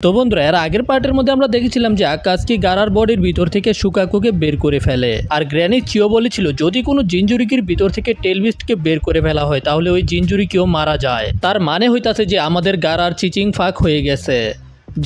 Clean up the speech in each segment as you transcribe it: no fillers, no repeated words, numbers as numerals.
তো বন্ধুরা এর আগের পার্টের মধ্যে আমরা দেখেছিলাম যে আকাশকি গারার বডির ভিতর থেকে শুকাকুকে বের করে ফেলে আর গ্র্যানি চিও বলেছিল যদি কোনো জিনজুরিকির ভিতর থেকে টেলবিস্টকে বের করে ফেলা হয় তাহলে ওই জিনজুরিকিও মারা যায়। তার মানে হইতাছে যে আমাদের গারার চিচিং ফাঁক হয়ে গেছে।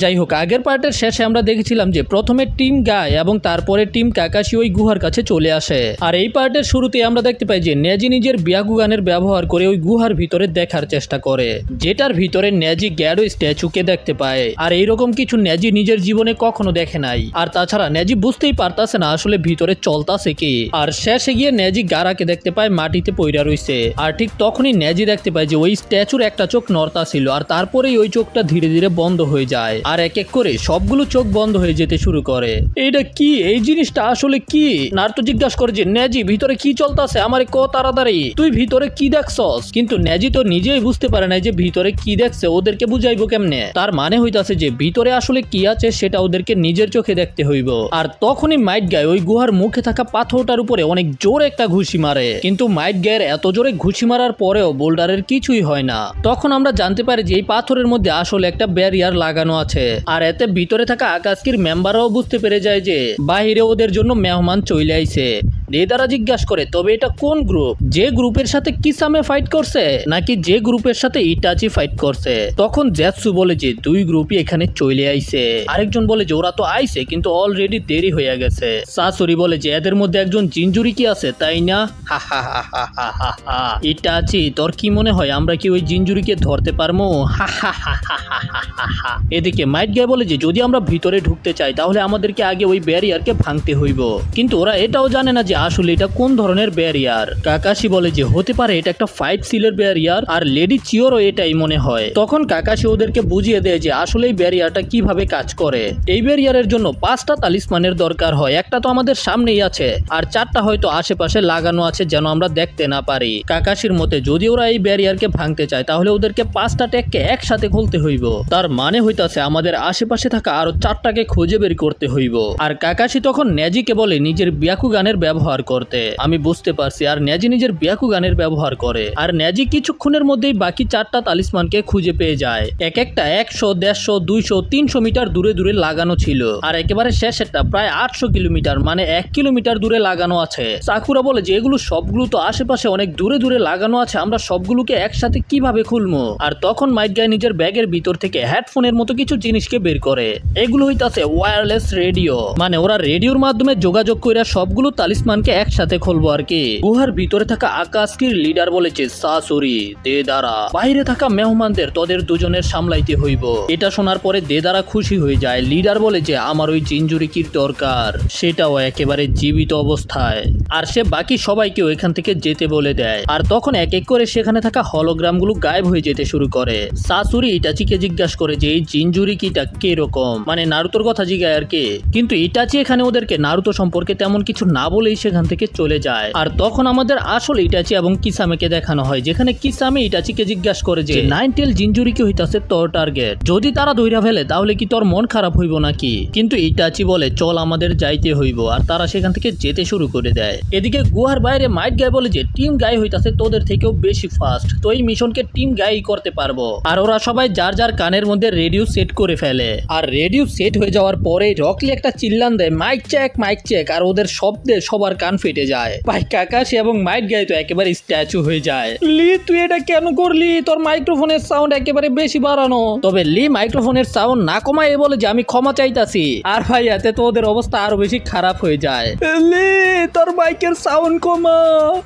যাই হোক আগের পার্টের শেষে আমরা দেখেছিলাম যে প্রথমে টিম গায় এবং তারপরে টিম কাকাশি ওই গুহার কাছে চলে আসে। আর এই পার্টের শুরুতে আমরা দেখতে পাই যে নেজি নিজের ব্যাকুগানের ব্যবহার করে ওই গুহার ভিতরে দেখার চেষ্টা করে, যেটার ভিতরে নেজি গ্যাডো স্ট্যাচুকে দেখতে পায়। আর এইরকম কিছু নেজি নিজের জীবনে কখনো দেখে নাই। আর তাছাড়া নেজি বুঝতেই পারতাছে না আসলে ভিতরে চলতাছে কি। আর শেষে গিয়ে নেজি গারাকে দেখতে পায় মাটিতে পইরা রইছে। আর ঠিক তখনই নেজি দেখতে পায় যে ওই স্ট্যাচুর একটা চোখ নড়তা ছিল আর তারপরেই ওই চোখটা ধীরে ধীরে বন্ধ হয়ে যায় আর এক এক করে সবগুলো চোখ বন্ধ হয়ে যেতে শুরু করে। এটা কি, এই জিনিসটা আসলে কি? নারুতো জিজ্ঞাসা করে যে নেজি ভিতরে কি চলতেছে, আমারে ক তাড়াতাড়ি, তুই ভিতরে কি দেখছস? কিন্তু নেজি তো নিজেই বুঝতে পারে না যে ভিতরে কি দেখছে, ওদেরকে বুঝাইবো কেমনে? তার মানে হইতাছে যে ভিতরে আসলে কি আছে সেটা ওদেরকে নিজের চোখে দেখতে হইব। আর তখনই মাইট গায় ওই গুহার মুখে থাকা পাথরটার উপরে অনেক জোরে একটা ঘুষি মারে, কিন্তু মাইট গায়ের এত জোরে ঘুষি মারার পরেও বোল্ডারের কিছুই হয় না। তখন আমরা জানতে পারি যে এই পাথরের মধ্যে আসলে একটা ব্যারিয়ার লাগানো আছে। আর এতে ভিতরে থাকা আকাশকির মেম্বাররাও বুঝতে পেরে যায় যে বাহিরে ওদের জন্য মেহমান চলে আইছে। দেদারা জিজ্ঞাসা করে তবে এটা কোন গ্রুপ, যে গ্রুপের সাথে কিসামে ফাইট করছে নাকি যে গ্রুপের সাথে ইটাচি ফাইট করছে? তখন জেৎসু বলে যে দুই গ্রুপই এখানে চলে আইছে। আরেকজন বলে যে ওরা তো আইছে কিন্তু অলরেডি দেরি হয়ে গেছে। সাসুরি বলে যে এদের মধ্যে একজন জিনজুরিকি আছে তাই না? হা হা হা হা হা হা হা। ইটাচি তোর কি মনে হয় আমরা কি ওই জিনজুরিকে ধরতে পারবো? হা হা হা হা হা হা হা। এদিকে মাইট গায় বলে যে যদি আমরা ভিতরে ঢুকতে চাই তাহলে আমাদেরকে আগে ওই ব্যারিয়ারকে ভাঙতে হইব, কিন্তু ওরা এটাও জানে না যে আসলে এটা কোন ধরনের ব্যারিয়ার। কাকাশি বলে যে হতে পারে এটা একটা ফাইট সিলের ব্যারিয়ার আর লেডি চিওরও এটাই মনে হয়। তখন কাকাশি ওদেরকে বুঝিয়ে দেয় যে আসলে এই ব্যারিয়ারটা কিভাবে কাজ করে। এই ব্যারিয়ারের জন্য 5টা তালিসমানের দরকার হয়, একটা তো আমাদের সামনেই আছে আর 4টা হয়তো আশেপাশে লাগানো আছে যেন আমরা দেখতে না পারি। কাকাশির মতে যদি ওরা এই ব্যারিয়ারকে ভাঙতে চায় তাহলে ওদেরকে 5টা ট্যাগকে একসাথে খুলতে হইব। তার মানে হইতাছে আমাদের আশেপাশে থাকা আরো 4টাকে খুঁজে বের করতে হইব। আর কাকাশি তখন নেজিকে বলে নিজের ব্যাকুগানের ব্যবহার করতে। আমি বুঝতে পারছি আর নেজি নিজের ব্যাকুগানের ব্যবহার করে আর নেজি কিছুক্ষণের মধ্যেই বাকি 4টা তালিসমানকে খুঁজে পেয়ে যায়। এক একটা 100, 150, 200, 300 মিটার দূরে দূরে লাগানো ছিল আর একেবারে শেষেরটা প্রায় 800 কিলোমিটার মানে 1 কিলোমিটার দূরে লাগানো আছে। সাকুরা বলে যে এগুলো সবগুলো তো আশেপাশে অনেক দূরে দূরে লাগানো আছে, আমরা সবগুলোকে একসাথে কিভাবে খুলবো? আর তখন মাইট গায় নিজের ব্যাগের ভিতর থেকে হেডফোনের মতো কিছু জিনিসকে বের করে। এগুলো হইতাছে ওয়্যারলেস রেডিও, মানে ওরা রেডিওর মাধ্যমে যোগাযোগ কইরা সবগুলো তালিসমানকে একসাথে খুলবো আর কি। গুহার ভিতরে থাকা আকাশকির লিডার বলেছে সাসুরি দেদারা বাইরে থাকা মেহমানদের তোদের দুজনের সামলাইতে হইব। এটা শোনার পরে দেদারা খুশি হয়ে যায়। লিডার বলে যে আমার ওই জিনজুরিকির দরকার, সেটাও একেবারে জীবিত অবস্থায়। আর সে বাকি সবাইকে ওইখান থেকে যেতে বলে দেয়। আর তখন এক এক করে সেখানে থাকা হলোগ্রামগুলো গায়েব হয়ে যেতে শুরু করে। সাসুরি ইটাচিকে জিজ্ঞাসা করে যে এই জিনজুরিকিটা কিরকম, মানে নারুতোর কথা জিজ্ঞাসা আর কি। কিন্তু ইটাচি এখানে ওদেরকে নারুতো সম্পর্কে তেমন কিছু না বলেই সেখান থেকে চলে যায়। আর তখন আমাদের আসলে ইটাচি এবং কিসামেকে দেখানো হয়, যেখানে কিসামে ইটাচিকে জিজ্ঞাসা করে যে 9 টেল জিনজুরিকি হইতাছে তোর টার্গেট, যদি তারা ধইরা ফেলে তাহলে কি তোর মন খারাপ হইব নাকি? কিন্তু ইটাচি বলে চল আমাদের যাইতে হইব আর তারা সেখান থেকে যেতে শুরু করে দেয়। এদিকে গুহার বাইরে মাইট গায় বলে যে টিম গায় হইতাছে তোদের থেকেও বেশি ফাস্ট, তো এই মিশনকে টিম গায়ই করতে পারবো। আর ওরা সবাই যার যার কানের মধ্যে রেডিও সেট করে ফেলে। আর রেডিও সেট হয়ে যাওয়ার পরে রকলি একটা চিল্লান দেয় মাইক চেক মাইক চেক, আর ওদের শব্দে সবার কান ফেটে যায়। ভাই কাকাশি এবং মাইট গায় তো একেবারে স্ট্যাচু হয়ে যায়। লি তুই এটা কেন করলি? তোর মাইক্রোফোনের সাউন্ড একেবারে বেশি বাড়ানো। তবে লি মাইক্রোফোনের সাউন্ড না কমায় বলে যে আমি ক্ষমা চাইতাছি। আর ভাই এতে তো ওদের অবস্থা আরো বেশি খারাপ হয়ে যায়। লি তোর মাইকের সাউন্ড কমা।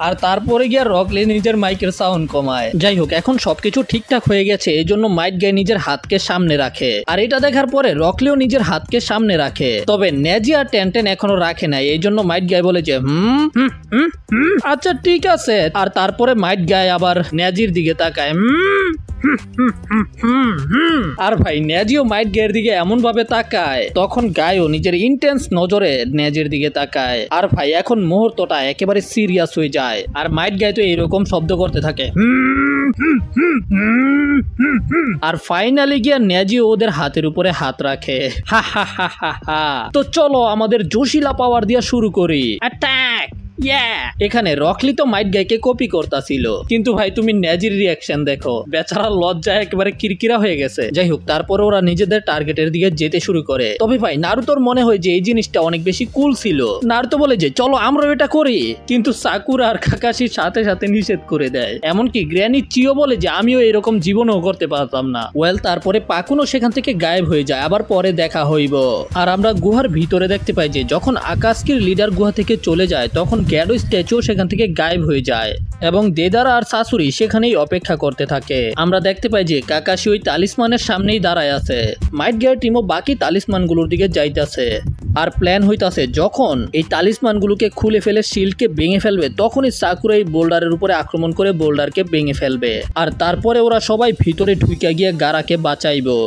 আর তারপরে গিয়ে রকলি নিজের মাইকের সাউন্ড কমায়। যাই হোক এখন সবকিছু ঠিকঠাক হয়ে গেছে, এই জন্য মাইট গায় নিজের হাতকে সামনে রাখে। আর এটা দেখার পরে রকলিও নিজের হাতকে সামনে রাখে। তবে নেজি আর টেনটেন এখনো রাখে নাই, এই জন্য মাইট গায় বলে যে আচ্ছা ঠিক আছে। আর তারপরে মাইট গায় আবার নেজির দিকে তাকায়। আর ভাই নেজিও মাইট গায়ের দিকে এমন ভাবে তাকায়, তখন গায়ও নিজের ইন্টেন্স নজরে নেজির দিকে তাকায়। আর ভাই এখন মুহূর্তটা একেবারে সিরিয়াস হয়ে যায়। আর মাইট গায় তো এরকম শব্দ করতে থাকে। আর ফাইনালি গিয়ে নেজি ওদের হাতের উপরে হাত রাখে। হা হা হা হা হা। তো চলো আমাদের জোশিলা পাওয়ার দিয়া শুরু করি। অ্যাটাক এখানে রকলি তো মাইট গাইকে কপি করতেছিল, কিন্তু ভাই তুমি নেজির রিয়াকশন দেখো, বেচারা লজ্জায় একেবারে কিরকিরা হয়ে গেছে। যাই হোক, তারপরে ওরা নিজেদের টার্গেটের দিকে যেতে শুরু করে। তবে ভাই নারুতোর মনে হয় যে এই জিনিসটা অনেক বেশি কুল ছিল। নারুতো বলে যে চলো আমরা এটা করি, কিন্তু সাকুরা আর কাকাশির সাথে সাথে নিষেধ করে দেয়। এমনকি গ্র্যানি চিও বলে যে আমিও এরকম জীবনও করতে পারতাম না। ওয়েল, তারপরে পাকুনো সেখান থেকে গায়েব হয়ে যায়, আবার পরে দেখা হইব। আর আমরা গুহার ভিতরে দেখতে পাই যে যখন আকাশকির লিডার গুহা থেকে চলে যায় তখন গ্যাডো স্ট্যাচু সেখান থেকে গায়েব হয়ে যায় এবং দেদারা আর সাসুরি সেখানেই অপেক্ষা করতে থাকে। আমরা দেখতে পাই যে কাকাশি ওই তালিসমানের সামনেই দাঁড়ায় আছে। মাইট গিয়ার টিমও বাকি তালিসমানগুলোর দিকে যাইতেছে আর প্ল্যান হইতাছে যখন এই তালিসমানগুলোকে খুলে ফেলে শিল্ডকে ভেঙে ফেলবে তখনই সাকুরা এই বোল্ডারের উপরে আক্রমণ করে বোল্ডারকে ভেঙে ফেলবে। আর তারপরে ওরা সবাই ভিতরে ঢুকে গিয়ে গারাকে বাঁচাইবো।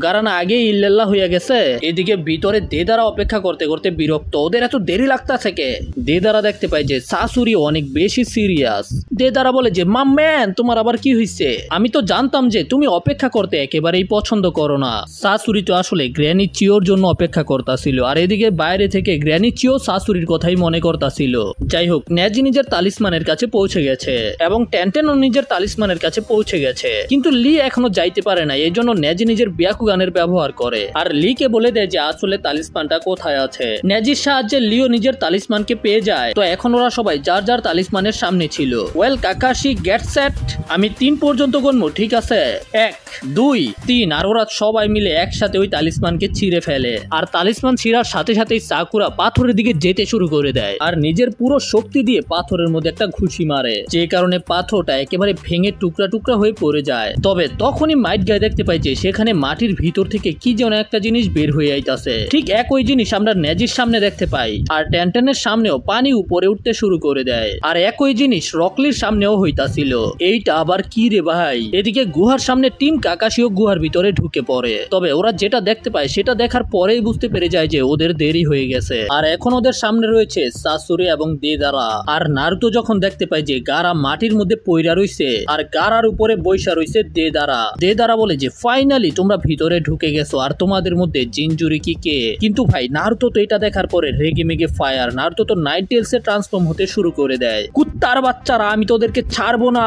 গারা না আগে ইল্লাল্লাহ হইয়া গেছে। এদিকে ভিতরে দেদারা অপেক্ষা করতে করতে বিরক্ত, ওদের এত দেরি লাগতাছে কে? দেদারা দেখতে পাই যে সাসুরি অনেক বেশি সিরিয়াস। দেদারা বলে যে মাম্যান তোমার আবার কি হইছে? আমি তো জানতাম যে তুমি অপেক্ষা করতে একেবারেই পছন্দ করো না। সাসুরি তো আসলে গ্র্যানি চিওর জন্য অপেক্ষা করতেছিল, আর এদিকে বাইরে থেকে গ্র্যানি চিও সাসুরির কথাই মনে করতেছিল। যাই হোক, নেজি নিজের তালিসমানের কাছে পৌঁছে গেছে এবং টেনটেনও নিজের তালিসমানের কাছে পৌঁছে গেছে, কিন্তু লি এখনো যাইতে পারে না। এই জন্য নেজি নিজের ব্যাকুগানের ব্যবহার করে আর লিকে বলে দেয় যে আসলে তালিসমানটা কোথায় আছে। নেজির সাহায্যে লিও নিজের তালিসমানকে পেয়ে যায়। তো এখন ওরা সবাই যার যার তালিসমানের সামনে ছিল। ওয়েল কাকাশি গেট সেট, আমি 3 পর্যন্ত গুনবো, ঠিক আছে? 1 2 3। আর ওরা সবাই মিলে একসাথে ওই তালিসমানকে ছিঁড়ে ফেলে। আর তালিসমান ছিঁড়ার সাথে সাথেই সাকুরা পাথরের দিকে যেতে শুরু করে দেয় আর নিজের পুরো শক্তি দিয়ে পাথরের মধ্যে একটা ঘুষি মারে, যে কারণে পাথরটা একেবারে ভেঙে টুকরা টুকরা হয়ে পড়ে যায়। তবে তখনই মাইট গাই দেখতে পাই যে সেখানে মাটির ভিতর থেকে কি যেন একটা জিনিস বের হয়ে আইতাছে। ঠিক একই জিনিস আমরা নেজির সামনে দেখতে পাই, আর টেনটেনের সামনেও পানি উপরে উঠতে শুরু করে দেয়। আর একই জিনিস রকলির সামনেও হইতাছিল। এইটা আবার কি রে ভাই? এদিকে গুহার সামনে টিম কাকাশিও গুহার ভিতরে ঢুকে পড়ে। তবে ওরা যেটা দেখতে পায় সেটা দেখার পরেই বুঝতে পেরে যায় যে ওদের দেরি হয়ে গেছে। আর এখন ওদের সামনে রয়েছে সাসুরি এবং দেদারা। আর নারুতো যখন দেখতে পায় যে গারা মাটির মধ্যে পইরা রইছে আর গারার উপরে বৈশা রইছে দেদারা বলে যে ফাইনালি তোমরা ভিতরে ঢুকে গেছো, আর তোমাদের মধ্যে জিনজুরিকি কে? কিন্তু ভাই নারুতো তো এটা দেখার পরে রেগে মেগে ফায়ার। নারুতো তো নাইট টেলসে ট্রান্সফর্ম হতে শুরু করে দেয়। কুত্তার বাচ্চারা, আমি তোদেরকে ছাড়বো না,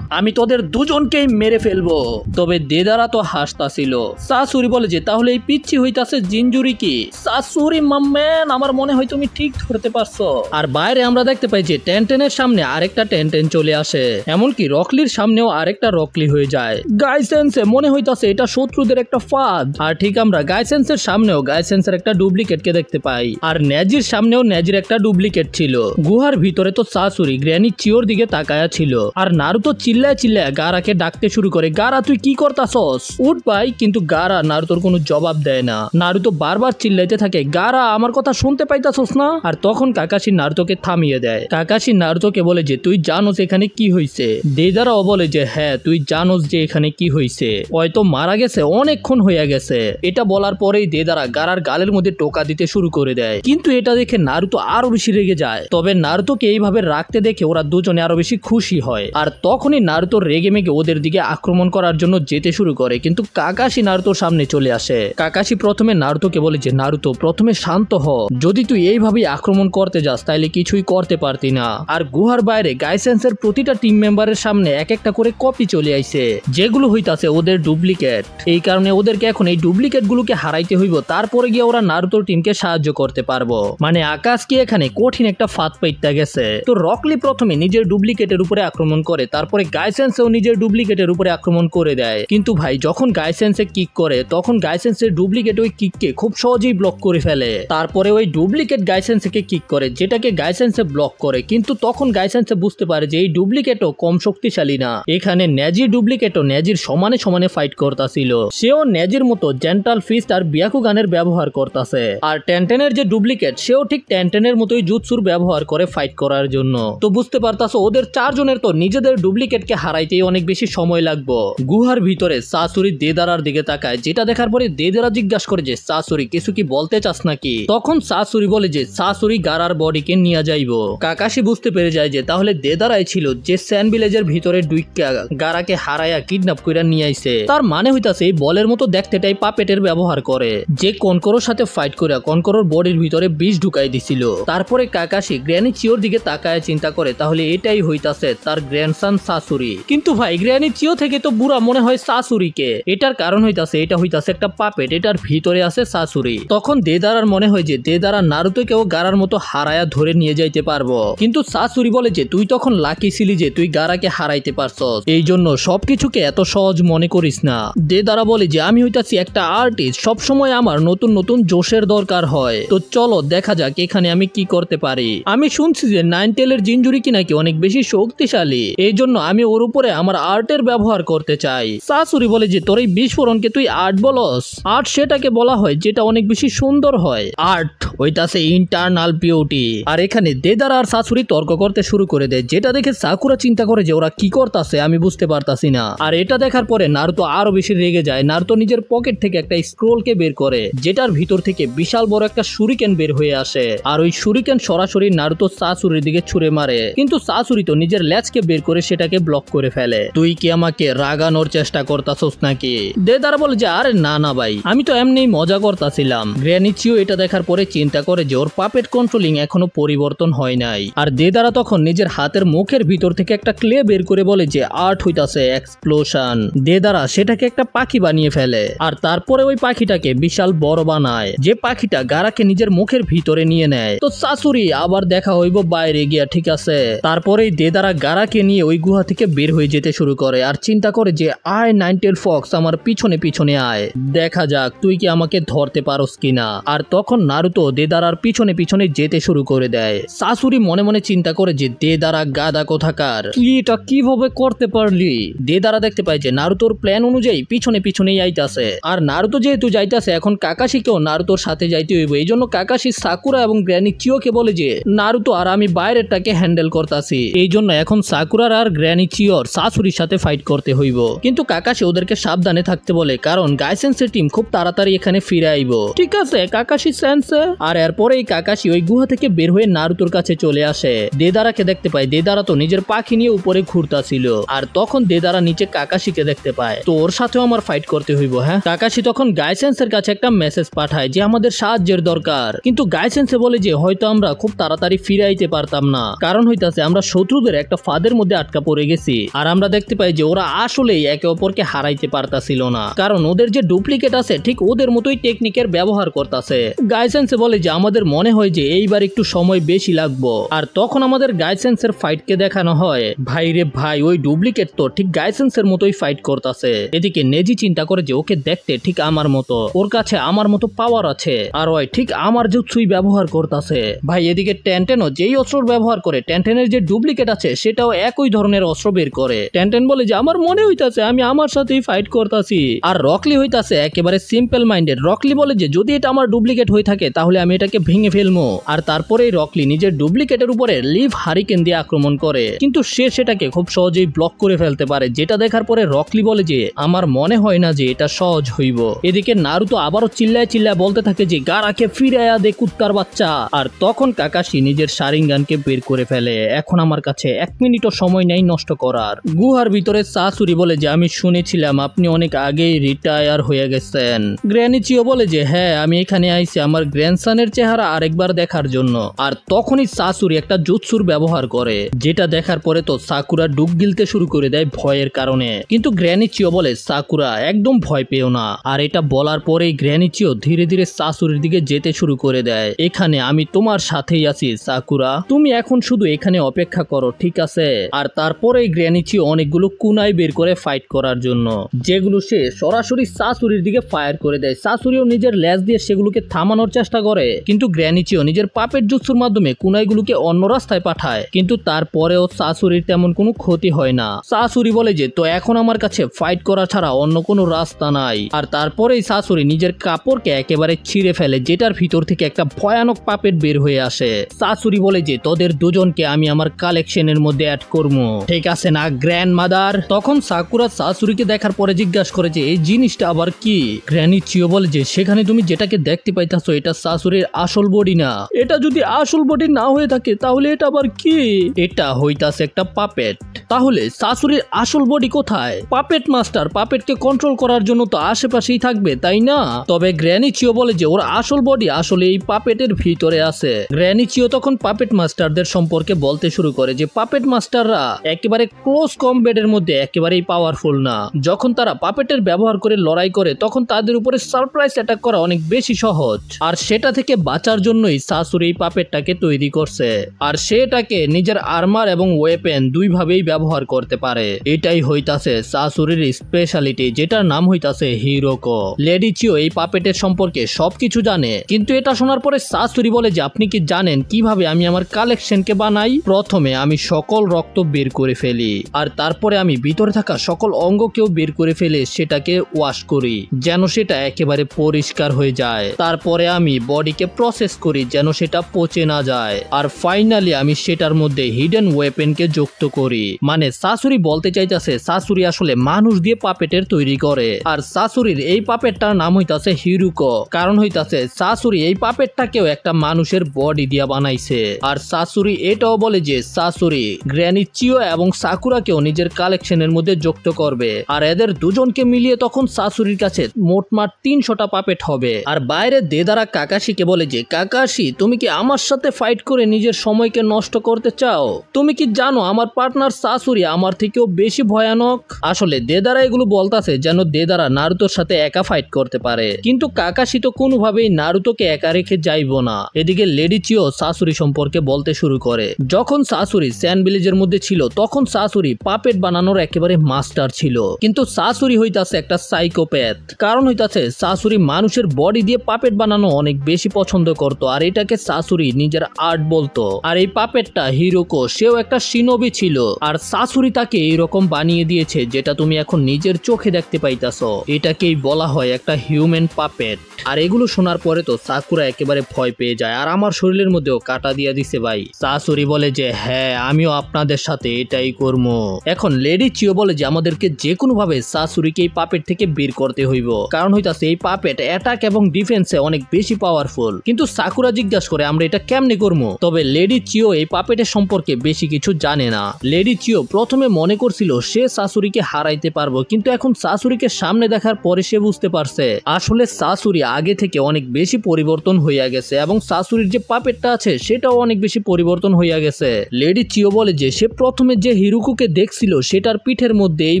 আমি তোদের দুজনকেই মেরে ফেলবো। তবে দেদারা তো হাসতাছিল। সাসুরি বলে যে তাহলে এই পিচ্ছি হইতাছে জিনজুরিকি? সাসুরি মাম্যান, আমার মনে হয় তুমি ঠিক ধরতে পারছো। আর বাইরে আমরা দেখতে পাই যে টেনটেনের সামনে আরেকটা টেনটেন চলে আসে, এমনকি রকলির সামনেও আরেকটা রকলি হয়ে যায়। গাইসেন্সে মনে হইতাছে এটা শত্রুদের একটা ফাঁদ। আর ঠিক আমরা গাইসেন্সের সামনেও গাইসেন্সের একটা ডুপ্লিকেটকে দেখতে পাই, আর নেজির সামনেও নেজির একটা ডুপ্লিকেট ছিল। গুহার ভিতরে তো সাসুরি গ্র্যানি চিওর দিকে তাকায়া ছিল, আর নারুতো চিল্লায় চিল্লায় গারাকে ডাকতে শুরু করে, গারা তুই কি করতাছস? উঠ ভাই। কিন্তু গারা নারুতোর কোনো জবাব দেয় না। নারুতো বারবার চিল্লাইতে থাকে, গারা আমার কথা শুনতে পাইতাছস না? আর তখন কাকাশি নারুতোকে থামিয়ে দেয়। কাকাশি নারুতোকে বলে যে তুই জানোস এখানে কি হইছে? দেদারাও বলে যে হ্যাঁ তুই জানোস যে এখানে কি হইছে, হয়তো মারা গেছে, অনেকক্ষণ হইয়া গেছে। এটা বলার পরেই দেদারা গারার গালের মধ্যে টোকা দিতে শুরু করে দেয়, কিন্তু এটা দেখে নারুতো আরো বেশি রেগে যায়। তবে নারুতোকে এইভাবে রাখতে দেখে ওরা দুজনে আরো বেশি খুশি হয়। আর তখনই নারুতো রেগে মেগে ওদের দিকে আক্রমণ করার জন্য যেতে শুরু করে, কিন্তু কাকাশি নারুতোর সামনে চলে আসে। কাকাশি প্রথমে নারুতোকে বলে যে নারুতো প্রথমে শান্ত হ, যদি তুই এইভাবেই আক্রমণ করতে যাস তাইলে কিছুই করতে পারতি না। আর গুহার বাইরে গাইসেন্সের প্রতিটা টিম মেম্বারের সামনে এক একটা করে কপি চলে আইছে, যেগুলো হইতাছে ওদের ডুপ্লিকেট। এই কারণে ওদেরকে এখন এই ডুপ্লিকেট গুলোকে হারাইতে হইব, তারপরে গিয়ে ওরা নারুতোর টিমকে সাহায্য করতে পারবো। মানে আকাশ কি এখানে কঠিন একটা ফাঁদ পাইতে গেছে। তো রকলি প্রথমে নিজের ডুপ্লিকেটের উপরে আক্রমণ করে, তারপরে গাইসেন্সেও নিজের ডুপ্লিকেটের উপরে আক্রমণ করে দেয়। কিন্তু ভাই যখন গাইসেন্সে কিক করে তখন গাইসেন্সের ডুপ্লিকেট ওই কিককে খুব সহজেই ব্লক করে ফেলে। তারপরে ওই ডুপ্লিকেট গাইসেন্সকে কিক করে, যেটাকে গাইসেন্সে ব্লক করে। কিন্তু তখন গাইসেন্সে বুঝতে পারে যে এই ডুপ্লিকেটও কম শক্তিশালী না। এখানে নেজির ডুপ্লিকেটও নেজির সমানে সমানে ফাইট করতাছিল। সেও নেজির মতো জেন্টাল ফিস্ট আর বিয়াকুগানের ব্যবহার করতাছে। আর টেনটেনের যে ডুপ্লিকেট সেও ঠিক টেনটেনের মতোই জুৎসুর ব্যবহার করে ফাইট করার জন্য। তো বুঝতে পারতাছো ওদের চারজনের তো নিজেদের ডুপ্লিকেটকে হারাইতেই অনেক বেশি সময় লাগবে। গুহার ভিতরে সাসুরি দেদারার দিকে তাকায়, যেটা দেখার পরে দেদারা জিজ্ঞাসা করে যে সাসুরি কিছু কি বলতে চাস নাকি? তখন শাশুড়ি বলে যে শাশুড়ি গারার বডিকে নিয়ে যাইবো। কাকাশি বুঝতে পেরে যায় যে তাহলে দেদারাই ছিল যে স্যান্ড ভিলেজের ভিতরে ডুইকা গারাকে হারাইয়া কিডন্যাপ কইরা নিয়ে আইছে। তার মানে হইতাছে এই বলের মতো দেখতেটাই পাপেটের ব্যবহার করে, যে কনকরোর সাথে ফাইট কইরা কনকরোর বডির ভিতরে বিষ ঢুকাই দিছিল। তারপরে কাকাশি গ্র্যানি চিওর দিকে তাকায় চিন্তা করে তাহলে এটাই হইতাছে তার গ্র্যান্ডসন শাশুড়ি। কিন্তু ভাই গ্র্যানি চিও থেকে তো বুড়া মনে হয় শাশুড়িকে। এটার কারণ হইতাছে এটা হইতাছে একটা পাপেট, এটার ভিতরে আছে শাশুড়ি। তখন দেদারার মনে হয় যে দেদারা নারুতোকেও গারার মতো হারায়া ধরে নিয়ে যাইতে পারবো, কিন্তু শাশুড়ি বলে যে তুই তখন লাকি ছিলি যে তুই গারাকে হারাইতে পারছস, এই জন্য সবকিছুকে এত সহজ মনে করিস না। দেদারা বলে যে আমি হইতাছি একটা আর্টিস্ট, সবসময় আমার নতুন নতুন জোশের দরকার হয়, তো চলো দেখা যাক এখানে আমি কি করতে পারি। আমি শুনছি যে নাইনটেলের জিঞ্জুরিকি নাকি অনেক বেশি শক্তিশালী, এই জন্য আমি ওর উপরে আমার আর্টের ব্যবহার করতে চাই। শাশুড়ি বলে যে তোর এই বিস্ফোরণকে তুই আর্ট বলস? আর্ট সেটাকে বলা হয় যেটা অনেক বেশি সুন্দর হয়, আর্ট ওইটাছে ইন্টারনাল বিউটি। আর এখানে দেদারা আর শাশুড়ি তর্ক করতে শুরু করে দেয়, যেটা দেখে সাকুরা চিন্তা করে যে ওরা কি করতেছে আমি বুঝতে পারতাছি না। আর এটা দেখার পরে নারুতো আরো বেশি রেগে যায়। নারুতো নিজের পকেট থেকে একটা স্ক্রোলকে বের করে, যেটার ভিতর থেকে বিশাল বড় একটা শুরিকেন বের হয়ে আসে। আর ওই শুরিকেন সরাসরি নারুতো শাশুড়ির দিকে ছুঁড়ে মারে, কিন্তু শাশুড়ি তো নিজের ল্যাচকে বের করে সেটাকে ব্লক করে ফেলে। তুই কি আমাকে রাগানোর চেষ্টা করতাছস নাকি? দেদারা বলে যে আরে না না ভাই, আমি তো এমনি মজা করতাছিলাম। গ্র্যানি চিও এটা দেখার পরে চিন্তা করে যে ওর পাপেট কন্ট্রোলিং এখনো পরিবর্তন হয় নাই। আর দেদারা তখন নিজের হাতের মুখের ভিতর থেকে একটা ক্লে বের করে বলে যে আর্ট হইতাছে এক্সপ্লোশন। দেদারা সেটাকে একটা পাখি বানিয়ে ফেলে, আর তারপরে ওই পাখিটাকে বিশাল বড় বানায়, যে পাখিটা গারাকে নিজের মুখের ভিতরে নিয়ে নেয়। তো শাশুড়ি আবার দেখা হইব বাইরে গিয়া, ঠিক আছে। তারপরেই দেদারা গারাকে নিয়ে ওই গুহা থেকে বের হয়ে যেতে শুরু করে, আর চিন্তা করে যে আয় নাইনটেল ফক্স আমার পিছনে পিছনে আয়, দেখা যাক তুই কি আমাকে ধরতে পারোস কিনা। আর তখন নারুতো দেদারার পিছনে পিছনে যেতে শুরু করে দেয়। শাশুড়ি মনে মনে চিন্তা করে যে দেদারা গাদা কোথাকার, তুই এটা কিভাবে করতে পারলি? দেদারা দেখতে পায় যে নারুতোর প্ল্যান অনুযায়ী পিছনে পিছনেই আইতাছে, আর নারুতো যেহেতু যাইতাছে এখন কাকাশিকেও নারুতোর সাথে যাইতে হইব। এই জন্য কাকাশি সাকুরা এবং গ্র্যানি চিওকে বলে যে নারুতো আর আমি বাইরেরটাকে হ্যান্ডেল করতাছি, এই জন্য এখন সাকুরার আর গ্র্যানি চিওর শাশুড়ির সাথে ফাইট করতে হইব। কিন্তু কাকাশি ওদেরকে সাবধানে থাকতে বলে, কারণ গাইসেন্সের টিম খুব তাড়াতাড়ি এখানে ফিরে আইব। ঠিক আছে কাকাশি সেন্সে। আর এরপরেই কাকাশি ওই গুহা থেকে বের হয়ে নারুতোর কাছে চলে আসে। দেদারাকে দেখতে পায়, দেদারা তো নিজের পাখি নিয়ে উপরে ঘুরতাছিল। আর তখন দেদারা নিচে কাকাশিকে দেখতে পায়, তো ওর সাথেও আমার ফাইট করতে হইব। হ্যাঁ, কাকাশি তখন গাইসেন্সের কাছে একটা মেসেজ পাঠায় যে আমাদের সাহায্যের দরকার, কিন্তু গাইসেন্সে বলে যে হয়তো আমরা খুব তাড়াতাড়ি ফিরে আইতে পারতাম না, কারণ হইতাছে আমরা শত্রুদের একটা ফাঁদের মধ্যে আটকা পড়ে গেছি। আর আমরা দেখতে পাই যে ওরা আসলেই একে অপরকে হারাইতে পারতাছিল না, কারণ ওদের যে ডুপ্লিকেট আছে ঠিক ওদের মতোই টেকনিকের ব্যবহার করতেছে। গাইসেন্সে বলে যে আমাদের মনে হয় যে এইবার একটু সময় বেশি লাগবো। আর তখন আমাদের গাইসেন্সের ফাইটকে দেখানো হয়। ভাই রে ভাই, ওই ডুপ্লিকেট তো ঠিক গাইসেন্সের মতোই ফাইট করতেছে। এদিকে নেজি চিন্তা করে যে ওকে দেখতে ঠিক আমার মতো, ওর কাছে আমার মতো পাওয়ার আছে, আর ওই ঠিক আমার জুৎসুই ব্যবহার করতেছে। ভাই এদিকে টেনটেনও যেই অস্ত্র ব্যবহার করে, টেনটেনের যে ডুপ্লিকেট আছে সেটাও একই ধরনের অস্ত্র বের করে। টেনটেন বলে যে আমার মনে হইতাছে আমি আমার সাথেই ফাইট করতেছি। আর রকলি হইতাছে একেবারে সিম্পল মাইন্ডেড। রকলি বলে যে যদি এটা আমার ডুপ্লিকেট হয়ে থাকে তাহলে আমি এটাকে ভেঙে ফেলবো। আর তারপরেই রকলি নিজের ডুপ্লিকেটের উপরে লিভ হারিকেন দিয়ে আক্রমণ করে, কিন্তু সে সেটাকে খুব সহজেই ব্লক করে ফেলতে পারে, যেটা দেখার পরে রকলি বলে যে আমার মনে হয় না যে এটা সহজ হইব। এদিকে নারুতো আবারও চিল্লায় চিল্লায় বলতে থাকে যে গারাকে ফিরে আয়া দে কুত্তার বাচ্চা। আর তখন কাকাশি নিজের শারিঙ্গানকে বের করে ফেলে। এখন আমার কাছে 1 মিনিটও সময় নেই নষ্ট করার। গুহার ভিতরে শাশুড়ি বলে যে আমি শুনেছিলাম আপনি অনেক আগেই রিটায়ার হয়ে গেছেন। গ্র্যানি চিও বলে যে হ্যাঁ, আমি এখানে আইছি আমার গ্র্যান্ডসনের চেহারা আরেকবার দেখার জন্য। আর তখনই শাশুড়ি একটা জুৎসুর ব্যবহার করে, যেটা দেখার পরে তো সাকুরা ডুব গিলতে শুরু করে দেয় ভয়ের কারণে। কিন্তু গ্র্যানি চিও বলে সাকুরা একদম ভয় পেও না। আর এটা বলার পরেই গ্র্যানি চিও ধীরে ধীরে শাশুড়ির দিকে যেতে শুরু করে দেয়। এখানে আমি তোমার সাথেই আছি সাকুরা, তুমি এখন শুধু এখানে অপেক্ষা করো, ঠিক আছে? আর তারপরেই গ্র্যানি চিও অনেকগুলো কুনাই বের করে ফাইট করার জন্য, যেগুলো সে সরাসরি শাশুড়ির দিকে ফায়ার করে দেয়। শাশুড়িও নিজের ল্যাজ দিয়ে সেগুলোকে থামানোর চেষ্টা করে, কিন্তু গ্র্যানি চিও নিজের পাপের জুৎসুর মাধ্যমে কুনাইগুলোকে অন্য রাস্তায় পাঠায়, কিন্তু তারপরেও শাশুড়ির তেমন কোনো ক্ষতি হয় না। শাশুড়ি বলে যে তো এখন আমার কাছে ফাইট করা ছাড়া অন্য কোনো রাস্তা নাই। আর তারপরেই শাশুড়ি নিজের কাপড়কে একেবারে ছিঁড়ে ফেলে, যেটার ভিতর থেকে একটা ভয়ানক পাপেট বের হয়ে আসে। শাশুড়ি বলে যে তোদের দুজনকে আমি আমার কালেকশনের মধ্যে অ্যাড করবো, ঠিক আছে না গ্র্যান্ড মাদার? তখন সাকুরা শাশুড়িকে দেখার পরে জিজ্ঞাসা করে যে এই জিনিসটা আবার কি? গ্র্যানি চিও বলে যে সেখানে তুমি যেটাকে দেখতে পাইতাছো এটা শাশুড়ির আসল বডি না। এটা যদি আসল বডি না হয়ে থাকে তাহলে এটা আবার কি? এটা হইতাছে একটা পাপেট। তাহলে শাশুড়ির আসল বডি কোথায়? পাপেট মাস্টার পাপেটকে কন্ট্রোল করার জন্য তো আশেপাশেই থাকবে, তাই না? তবে গ্র্যানি চিও বলে যে ওর আসল বডি আসলে এই পাপেটের ভিতরে আছে। গ্র্যানি চিও তখন পাপেট মাস্টারদের সম্পর্কে বলতে শুরু করে যে পাপেট মাস্টাররা একেবারে ক্লোজ কমব্যাটের মধ্যে একেবারেই পাওয়ারফুল না। যখন তারা পাপেটের ব্যবহার করে লড়াই করে তখন তাদের উপরে সারপ্রাইজ অ্যাটাক করা অনেক বেশি সহজ। আর সেটা থেকে বাঁচার জন্যই শাশুড়ি এই পাপেটটাকে তৈরি করছে। আর সেটাকে নিজের আর্মার এবং ওয়েপেন দুইভাবেই ব্যবহার করতে পারে। এটাই হইতাছে শাশুড়ির স্পেশালিটি, যেটার নাম হইতাছে হিরোকো। লেডি চিও এই পাপেটের সম্পর্কে সবকিছু জানে, কিন্তু এটা শোনার পরে শাশুড়ি বলে যে আপনি কি জানেন কিভাবে আমি আমার কালেকশনকে বানাই? প্রথমে আমি সকল রক্ত বের করে ফেলি, আর তারপরে আমি ভিতরে থাকা সকল অঙ্গকেও বের করে ফেলে সেটাকে ওয়াশ করি যেন সেটা একেবারে পরিষ্কার হয়ে যায়। তারপরে আমি বডিকে প্রসেস করি যেন সেটা পচে না যায়। আর ফাইনালি আমি সেটার মধ্যে হিডেন ওয়েপেনকে যুক্ত করি। মানে শাশুড়ি বলতে চাইতেছে শাশুড়ি আসলে মানুষ দিয়ে পাপেটের তৈরি করে। আর শাশুড়ির এই পাপেটটার নাম হইতাছে হিরুকো, কারণ হইতাছে শাশুড়ি এই পাপেটটাকেও একটা মানুষের বডি দিয়া বানাইছে। আর শাশুড়ি এটাও বলে যে শাশুড়ি গ্র্যানি চিও এবং সাকুরাকেও নিজের কালেকশনের মধ্যে যুক্ত করবে। আর এদের দুজনকে মিলিয়ে তখন শাশুড়ির কাছে মোটমাট 300টা পাপেট হবে। আর বাইরে দেদারা কাকাশিকে বলে যে কাকাশি তুমি কি আমার সাথে ফাইট করে নিজের সময়কে নষ্ট করতে চাও? তুমি কি জানো আমার পার্টনার শাশুড়ি আমার থেকেও বেশি ভয়ানক? আসলে দেদারা এগুলো বলতাছে যেন দেদারা নারুতোর সাথে একা ফাইট করতে পারে, কিন্তু কাকাশি তো কোনোভাবেই নারুতোকে একা রেখে যাইবো না। এদিকে লেডি চিও শাশুড়ি সম্পর্কে বলতে শুরু করে যখন শাশুড়ি স্যান্ড ভিলেজের মধ্যে ছিল তখন শাশুড়ি পাপেট বানানোর একেবারে মাস্টার ছিল, কিন্তু শাশুড়ি হইতাছে একটা সাইকোপ্যাথ। কারণ হইতাছে শাশুড়ি মানুষের বডি দিয়ে পাপেট বানানো অনেক বেশি পছন্দ করত, আর এটাকে শাশুড়ি নিজের আর্ট বলতো। আর এই পাপেটটা হিরোকো সেও একটা শিনোবি ছিল, আর শাশুড়ি তাকে এইরকম বানিয়ে দিয়েছে যেটা তুমি এখন নিজের চোখে দেখতে পাইতাছো। এটাকেই বলা হয় একটা হিউম্যান পাপেট। আর এগুলো শোনার পরে তো সাকুরা একেবারে ভয় পেয়ে যায়, আর আমার শরীরের মধ্যেও কাটা দিয়া দিছে ভাই। শাশুড়ি বলে যে হ্যাঁ আমিও আপনাদের সাথে এটাই করবো। এখন লেডি চিও বলে যে আমাদেরকে যে কোনো ভাবে শাশুড়িকে এই পাপেট থেকে বের করতে হইব, কারণ হইতাছে এই পাপেট অ্যাটাক এবং ডিফেন্সে অনেক বেশি পাওয়ারফুল। কিন্তু সাকুরা জিজ্ঞাসা করে আমরা এটা কেমনে করবো? তবে লেডি চিও এই পাপেটের সম্পর্কে বেশি কিছু জানে না। লেডি চিও প্রথমে মনে করছিল সে শাশুড়িকে হারাইতে পারবো, কিন্তু এখন শাশুড়িকে সামনে দেখার পরে সে বুঝতে পারছে আসলে শাশুড়ি আগে থেকে অনেক বেশি পরিবর্তন হইয়া গেছে, এবং শাশুড়ির যে পাপেটটা আছে সেটাও অনেক বেশি পরিবর্তন হইয়া গেছে। লেডি চিও বলে যে সে প্রথমে যে হিরুকুকে দেখছিল সেটার পিঠের মধ্যে এই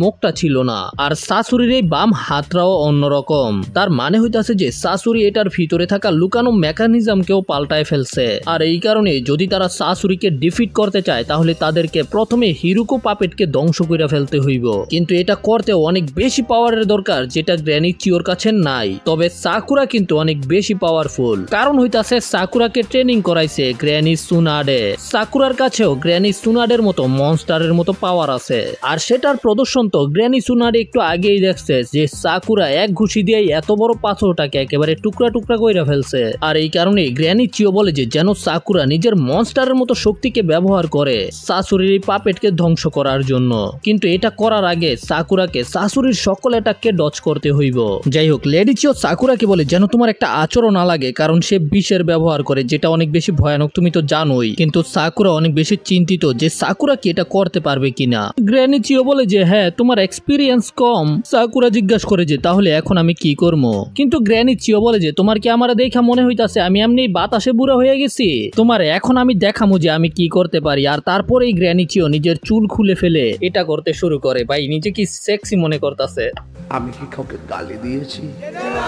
মুখটা ছিল না, আর শাশুড়ির এই বাম হাতটাও অন্যরকম। তার মানে হইতাছে যে শাশুড়ি এটার ভিতরে থাকা লুকানো মেকানিজমকেও পাল্টায় ফেলছে। আর এই কারণে যদি তারা শাশুড়িকে ডিফিট করতে চায় তাহলে তাদেরকে প্রথমে হিরুকো পাপেটকে ধ্বংস করে ফেলতে হইব, কিন্তু এটা করতে অনেক বেশি পাওয়ারের দরকার যেটা গ্র্যানি চিওর কাছে নাই। তবে সাকুরা কিন্তু অনেক বেশি পাওয়ারফুল, কারণ হইতাছে সাকুরাকে ট্রেনিং করাইছে গ্র্যানি সুনাডে। সাকুরার কাছেও গ্র্যানি সুনাডের মতো মনস্টারের মতো পাওয়ার আছে, আর সেটার প্রদর্শন তো গ্র্যানি সুনাডে একটু আগেই দেখছে যে সাকুরা এক ঘুষি দিয়ে এত বড় পাথরটাকে একেবারে টুকরা টুকরা কইরা ফেলছে। আর এই কারণে গ্র্যানি চিও বলে যে যেন সাকুরা নিজের মনস্টারের মতো শক্তিকে ব্যবহার করে শাশুড়ির এই পাপেটকে ধ্বংস করার জন্য, কিন্তু এটা করার আগে সাকুরাকে শাশুড়ির সকল অ্যাটাককে ডজ করতে হইব। যাই হোক লেডি চিও সাকুরাকে বলে যেন তোমার একটা আচরণ না লাগে, কারণ সে বিষের ব্যবহার করে যেটা অনেক বেশি ভয়ানক, তুমি তো জানোই। কিন্তু সাকুরা অনেক বেশি চিন্তিত যে সাকুরা কি এটা করতে পারবে কিনা। গ্র্যানি চিও বলে যে হ্যাঁ তোমার এক্সপিরিয়েন্স কম। সাকুরা জিজ্ঞাসা করে যে তাহলে এখন আমি কি করবো? কিন্তু গ্র্যানি চিও বলে যে তোমার কি আমার দেখা মনে হইতাছে আমি এমনি বাতাসে বুড়া হয়ে গেছি? তোমার এখন আমি দেখামু যে আমি কি করতে পারি। আর তারপরেই গ্র্যানি চিও নিজের চুল খুলে ফেলে এটা করতে শুরু করে। ভাই নিজে কি সেক্সি মনে করতেছে। আমি কি কাউকে গালি দিয়েছি?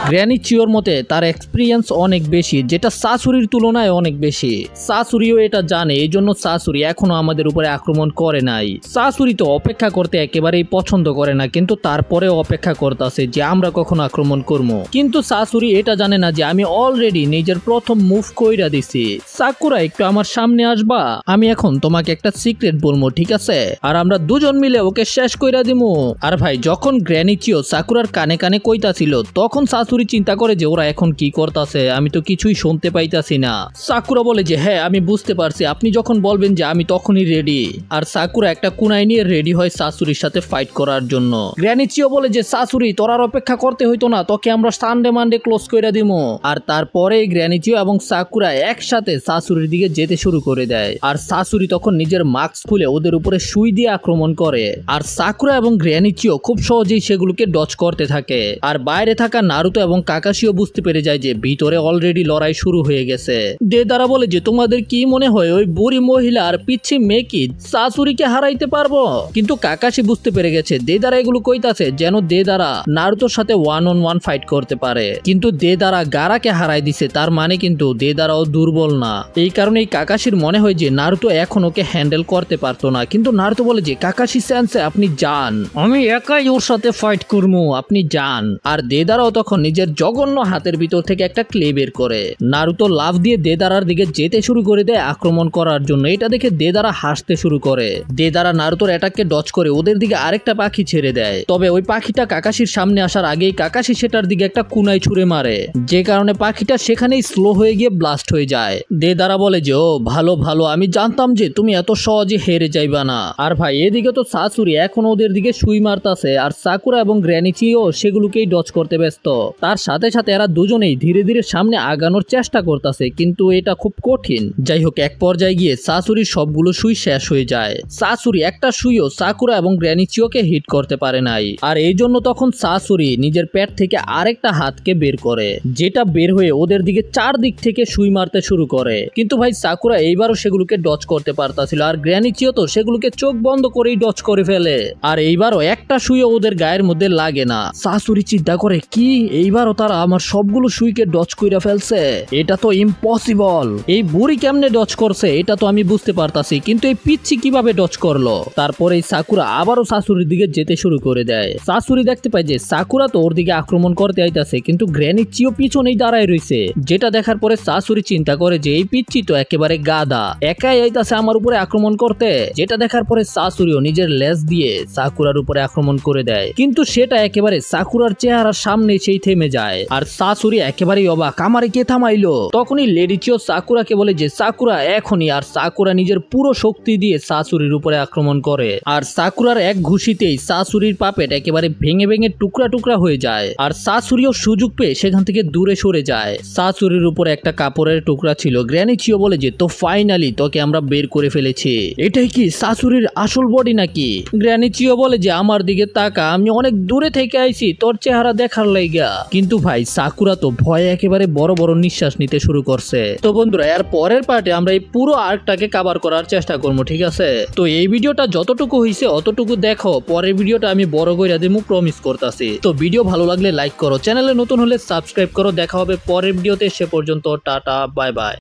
গ্র্যানি চিওর মতে তার এক্সপিরিয়েন্স অনেক বেশি, যেটা শাশুড়ির তুলনায় অনেক বেশি। শাশুড়িও এটা জানে, এই জন্য শাশুড়ি এখনো আমাদের উপরে আক্রমণ করে নাই। শাশুড়ি তো অপেক্ষা করতে একেবারেই পছন্দ করে না, কিন্তু তারপরে অপেক্ষা করতেছে যে আমরা কখন আক্রমণ করবো। কিন্তু শাশুড়ি এটা জানে না যে আমি অলরেডি নিজের প্রথম মুভ কইরা দিছি। সাকুরা একটু আমার সামনে আসবা, আমি এখন তোমাকে একটা সিক্রেট বলবো, ঠিক আছে? আছে আর আমরা দুজন মিলে ওকে শেষ কইরা দিমু। আর ভাই যখন গ্র্যানি চিও সাকুরার কানে কানে কইতাছিল তখন সাসুরি চিন্তা করে যে ওরা এখন কি করতেছে, আমি তো কিছুই শুনতে পাইতাছি না। সাকুরা বলে যে হ্যাঁ আমি বুঝতে পারছি, আপনি যখন বলবেন যে আমি তখনই রেডি। আর সাকুরা একটা কুনাই নিয়ে রেডি হয় সাসুরির সাথে ফাইট করার জন্য। গ্র্যানি চিও বলে যে সাসুরি তোর আর অপেক্ষা করতে হইতো না, তোকে আমরা সানডে মানডে ক্লোজ কইরা দিমু। আর তারপরে গ্র্যানি চিও এবং সাকুরা একসাথে সাসুরির দিকে যেতে শুরু করে দেয়। আর সাসুরি তখন নিজের মাস্ক খুলে ওদের উপরে সুই দিয়ে আক্রমণ করে। আর সাকুরা এবং গ্র্যানি চিও খুব সহজেই সেগুলোকে ডজ করতে থাকে। আর বাইরে থাকা নারুতো এবং কাকাশিও বুঝতে পেরে যায় যে ভিতরে অলরেডি লড়াই শুরু হয়ে গেছে। দেদারা বলে যে তোমাদের কি মনে হয় ওই বুড়ি মহিলা আর পিচ্ছি মেকি সাসুরিকে হারাইতে পারবো? কিন্তু কাকাশি বুঝতে পেরে গেছে দেদারা এগুলো কইতাছে যেন দেদারা নারুতোর সাথে 1-on-1 ফাইট করতে পারে। কিন্তু দেদারা গারাকে হারাই দিছে, তার মানে কিন্তু দেদারাও দুর্বল না। এই কারণেই কাকাশির মনে হয় যে নারুতো এখন ওকে হ্যান্ডেল করতে পারতো না। কিন্তু নারুতো বলে যে কাকাশি সেন্সে আপনি যান, আমি একাই ওর সাথে ফাইট করবো, আপনি যান। আর দেদারাও তখন নিজের জঘন্য হাতের ভিতর থেকে একটা ক্লে বের করে নারুতো লাফ দিয়ে দেদারার দিকে যেতে শুরু করে দেয় আক্রমণ করার জন্য। এটা দেখে দেদারা হাসতে শুরু করে। দেদারা নারুতোর অ্যাটাককে ডজ করে ওদের দিকে আরেকটা পাখি ছেড়ে দেয়। তবে ওই পাখিটা কাকাশির সামনে আসার আগেই কাকাশি সেটার দিকে একটা কুনাই ছুঁড়ে মারে, যে কারণে পাখিটা সেখানেই স্লো হয়ে গিয়ে ব্লাস্ট হয়ে যায়। দেদারা বলে যে ও ভালো ভালো, আমি জানতাম যে তুমি এত সহজে হেরে যাইবা না। আর ভাই এদিকে তো সাসুরি এখন ওদের দিকে সুই মারতাছে আর সাকুরা এবং গ্র্যানি চিও সেগুলোকেই ডজ করতে ব্যস্ত। তার সাথে সাথে এরা দুজনেই ধীরে ধীরে সামনে আগানোর চেষ্টা করতেছে, কিন্তু এটা খুব কঠিন। যাই হোক এক পর্যায়ে গিয়ে সাসুরির সবগুলো সুই শেষ হয়ে যায়। সাসুরি একটা সুইও সাকুরা এবং গ্র্যানি চিওকে হিট করতে পারে নাই। আর এই জন্য তখন সাসুরি নিজের পেট থেকে আরেকটা হাতকে বের করে, যেটা বের হয়ে ওদের দিকে চারদিক থেকে সুই মারতে শুরু করে। কিন্তু ভাই সাকুরা এইবারও সেগুলোকে ডজ করতে পারতাছিল, আর গ্র্যানি চিও তো সেগুলোকে চোখ বন্ধ করেই ডজ করে ফেলে। আর এইবারও একটা সুইও ওদের গায়ের মধ্যে লাগে না। সাসুরি চিন্তা করে কি এইবারও তারা আমার সবগুলো সুইকে ডজ কইরা ফেলছে, এটা তো ইম্পসিবল। এই বুড়ি কেমনে ডজ করছে এটা তো আমি বুঝতে পারতাছি, কিন্তু এই পিচ্ছি কিভাবে ডজ করলো? তারপরে এই সাকুরা আবারও সাসুরির দিকে যেতে শুরু করে দেয়। সাসুরি দেখতে পায় যে সাকুরা তো ওর দিকে আক্রমণ করতে আইতাছে, কিন্তু গ্র্যানি চিও পিছনেই দাঁড়ায় রইছে। যেটা দেখার পরে সাসুরি চিন্তা করে যে এই পিচ্ছি তো একেবারে গাদা, একাই আইতাছে আমার উপরে আক্রমণ করতে। যেটা দেখার পরে সাসুরিও নিজের লেজ দিয়ে সাকুরার উপরে আক্রমণ করে দেয়, কিন্তু সেটা একেবারে সাকুরার চেহারার সামনে সেই থেমে যায়। আর সাসুরি একেবারেই অবাক, আমারে কে থামাইলো? তখনই লেডি চিও সাকুরাকে বলে যে সাকুরা এখনই। আর সাকুরা নিজের পুরো শক্তি দিয়ে সাসুরির উপরে আক্রমণ করে। আর সাকুরার এক ঘুষিতেই সাসুরির পাপেট একেবারে ভেঙে ভেঙে টুকরা টুকরা হয়ে যায়। আর সাসুরিও সুযোগ পেয়ে সেখান থেকে দূরে সরে যায়। সাসুরির উপরে একটা কাপড়ের টুকরা ছিল। গ্র্যানি চিও বলে যে তো ফাইনালি তোকে আমরা বের করে ফেলেছি, এটাই কি সাসুরির আসল বডি নাকি? গ্র্যানি চিও বলে যে আমার দিকে তাকা, আমি অনেক দূরে থেকে আইছি তোর চেহারা দেখার লাইগা। কিন্তু ভাই সাকুরা তো ভয়ে একেবারে বড় বড় নিঃশ্বাস নিতে শুরু করছে। তো বন্ধুরা এর পরের পার্টে আমরা এই পুরো আর্কটাকে কভার করার চেষ্টা করবো, ঠিক আছে? তো এই ভিডিওটা যতটুকু হইছে অতটুকু দেখো, পরের ভিডিওটা আমি বড় কইরা দিমু, প্রমিস করতাছি। তো ভিডিও ভালো লাগলে লাইক করো, চ্যানেলে নতুন হলে সাবস্ক্রাইব করো। দেখা হবে পরের ভিডিওতে, সে পর্যন্ত টাটা বাই বাই।